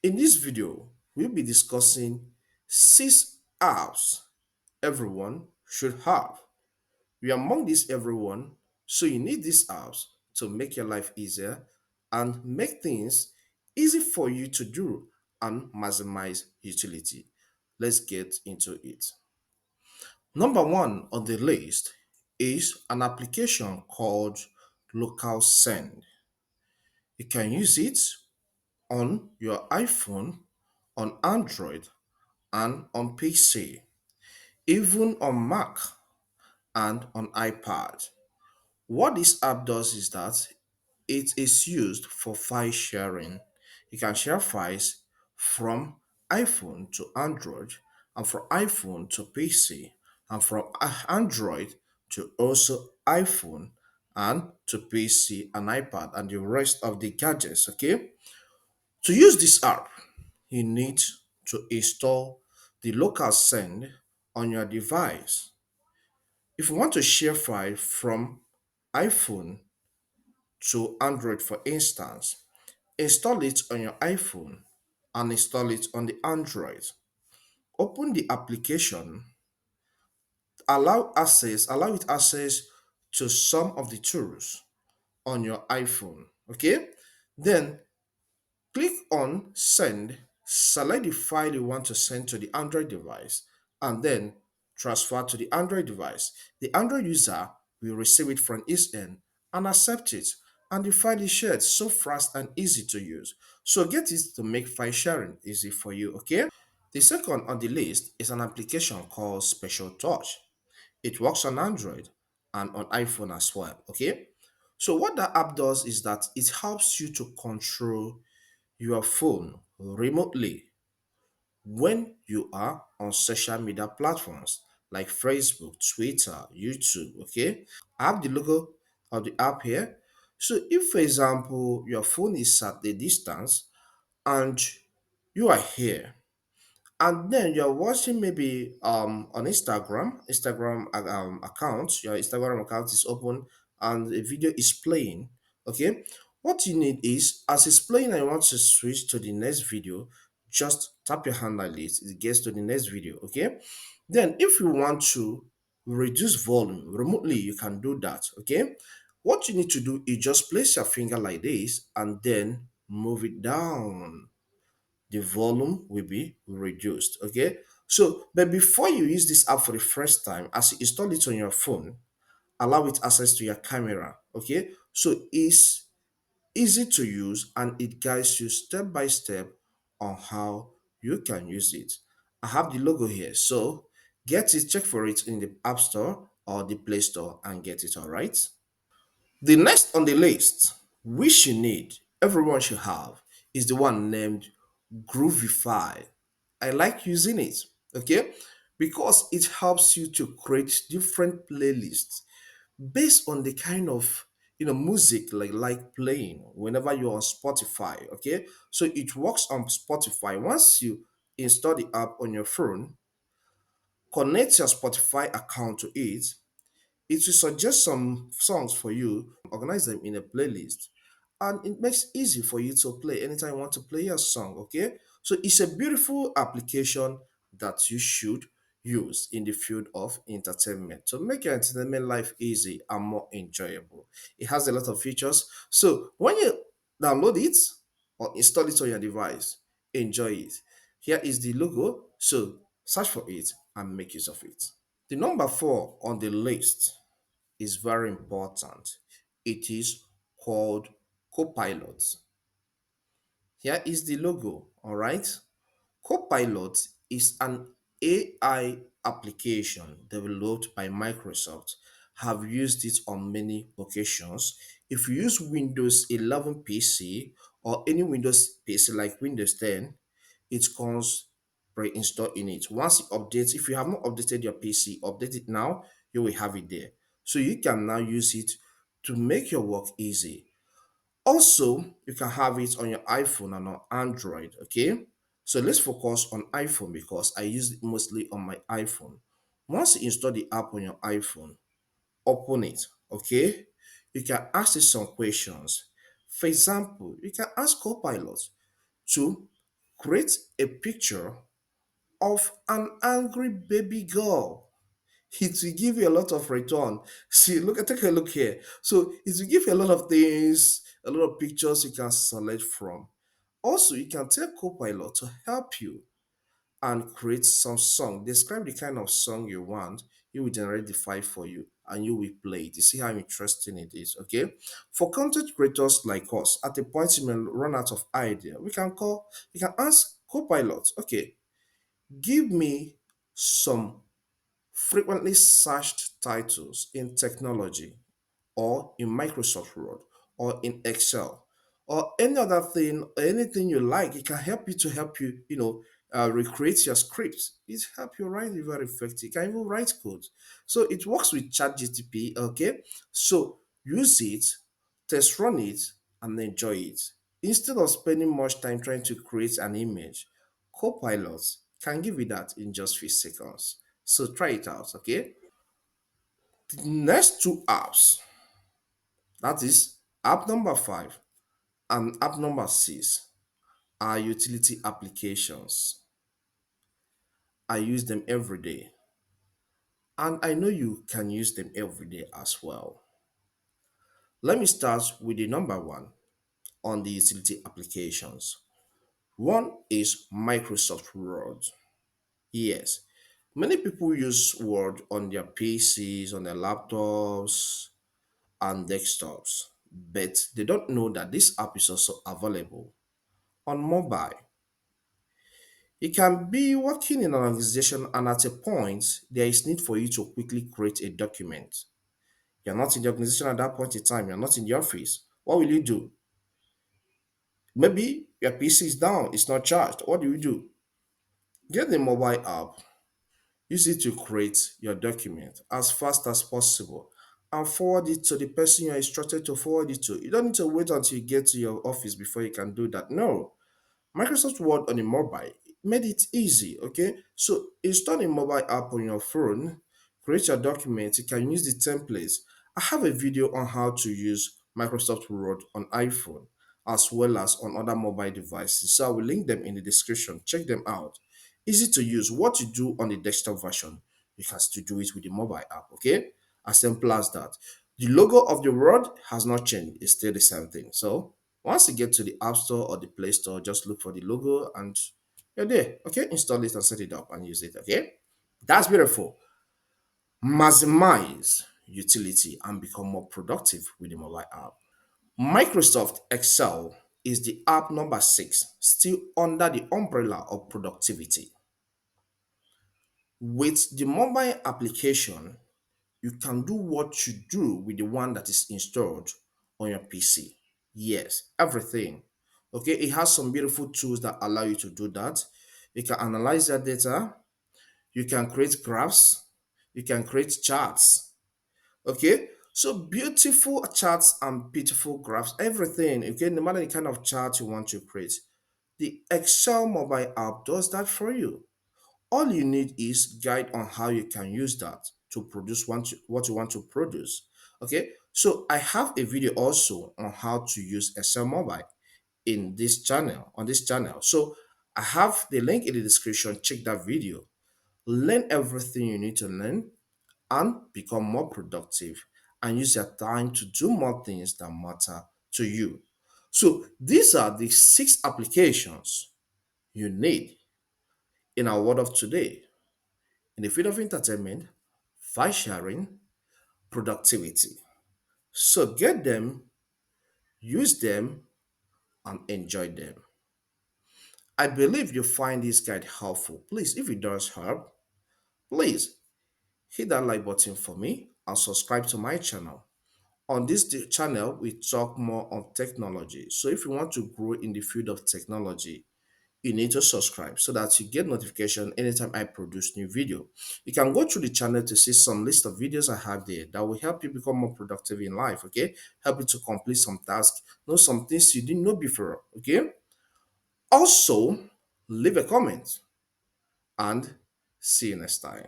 In this video, we'll be discussing 6 apps everyone should have. We are among this everyone, so you need these apps to make your life easier and make things easy for you to do and maximize utility. Let's get into it. Number one on the list is an application called LocalSend. You can use it on your iPhone, on Android, and on PC, even on Mac and on iPad. What this app does is that it is used for file sharing. You can share files from iPhone to Android, and from iPhone to PC, and from Android to also iPhone and to PC and iPad and the rest of the gadgets. Okay, to use this app, you need to install the local send on your device. If you want to share file from iPhone to Android, for instance, install it on your iPhone and install it on the Android. Open the application, allow it access to some of the tools on your iPhone. Okay, then click on send, select the file you want to send to the Android device, and then transfer to the Android device. The Android user will receive it from its end and accept it. And the file is shared so fast and easy to use. So get it to make file sharing easy for you, okay? The second on the list is an application called Special Touch. It works on Android and on iPhone as well, okay? So what that app does is that it helps you to control your phone remotely when you are on social media platforms like Facebook, Twitter, YouTube. Okay, I have the logo of the app here. So, if for example your phone is at a distance and you are here and then you're watching maybe on Instagram account, your Instagram account is open and a video is playing. Okay, what you need is, as it's playing and you want to switch to the next video, just tap your hand like this, it gets to the next video. Okay, then if you want to reduce volume remotely, you can do that. Okay, what you need to do is just place your finger like this and then move it down, the volume will be reduced. Okay, so but before you use this app for the first time, as you install it on your phone, allow it access to your camera. Okay, so it's easy to use and it guides you step by step on how you can use it. I have the logo here, so get it, check for it in the App Store or the Play Store and get it. All right. The next on the list, which you need, everyone should have, is the one named Groovifi. I like using it, okay, because it helps you to create different playlists based on the kind of music like playing whenever you're on Spotify. Okay, so it works on Spotify. Once you install the app on your phone, connect your Spotify account to it, it will suggest some songs for you, organize them in a playlist, and it makes it easy for you to play anytime you want to play your song. Okay, so it's a beautiful application that you should use in the field of entertainment to make your entertainment life easy and more enjoyable. It has a lot of features. So when you download it or install it on your device, enjoy it. Here is the logo. So search for it and make use of it. The number four on the list is very important. It is called Copilot. Here is the logo, all right? Copilot is an AI application developed by Microsoft. Have used it on many occasions. If you use Windows 11 PC or any Windows PC like Windows 10, it comes pre-installed in it. Once it updates, if you have not updated your PC, update it now, you will have it there. So you can now use it to make your work easy. Also, you can have it on your iPhone and on Android. Okay, so let's focus on iPhone because I use it mostly on my iPhone. Once you install the app on your iPhone, open it. Okay, you can ask it some questions. For example, you can ask Copilot to Create a picture of an angry baby girl. It will give you a lot of return. See, take a look here. So it will give you a lot of things, a lot of pictures you can select from. Also, you can tell Copilot to help you and create some song. Describe the kind of song you want. He will generate the file for you and you will play it. You see how interesting it is, okay? For content creators like us, at a point you may run out of idea. You can ask Copilot, okay, give me some frequently searched titles in technology or in Microsoft Word or in Excel or any other thing, anything you like. It can help you to help you, recreate your scripts. It help you write it very effective. You can even write code. So it works with ChatGTP. Okay, so use it, test run it, and enjoy it. Instead of spending much time trying to create an image, Copilot can give you that in just few seconds. So try it out. Okay. The next two apps, that is app number 5 and app number 6, are utility applications. I use them every day, and I know you can use them every day as well. Let me start with the number one on the utility applications. One is Microsoft Word. Yes, many people use Word on their PCs, on their laptops, and desktops, but they don't know that this app is also available on mobile. You can be working in an organization and at a point there is need for you to quickly create a document. You're not in the organization at that point in time, you're not in the office. What will you do? Maybe your PC is down, it's not charged. What do you do? Get the mobile app, use it to create your document as fast as possible and forward it to the person you're instructed to forward it to. You don't need to wait until you get to your office before you can do that. No. Microsoft Word on a mobile made it easy, okay? So install a mobile app on your phone, create your document, you can use the templates. I have a video on how to use Microsoft Word on iPhone as well as on other mobile devices. So I will link them in the description. Check them out. Easy to use. What you do on the desktop version, you can still do it with the mobile app, okay? As simple as that. The logo of the Word has not changed, it's still the same thing. So once you get to the App Store or the Play Store, just look for the logo and you're there. Okay, install it and set it up and use it. Okay, that's beautiful. Maximize utility and become more productive with the mobile app. Microsoft Excel is the app number 6, still under the umbrella of productivity. With the mobile application, you can do what you do with the one that is installed on your PC. Yes, everything. Okay, it has some beautiful tools that allow you to do that. You can analyze your data, you can create graphs, you can create charts. Okay, so beautiful charts and beautiful graphs, everything. Okay, no matter the kind of chart you want to create, the Excel mobile app does that for you. All you need is guide on how you can use that to produce what you want to produce. Okay, so I have a video also on how to use Excel mobile in this channel, on this channel. So I have the link in the description. Check that video. Learn everything you need to learn and become more productive and use your time to do more things that matter to you. So these are the 6 applications you need in our world of today in the field of entertainment, file sharing, productivity. So get them, use them, and enjoy them. I believe you find this guide helpful. Please, if it does help, please hit that like button for me and subscribe to my channel. On this channel, we talk more on technology. So if you want to grow in the field of technology, you need to subscribe so that you get notification anytime I produce new video. You can go through the channel to see some list of videos I have there that will help you become more productive in life, okay? Help you to complete some tasks, know some things you didn't know before, okay? Also, leave a comment and see you next time.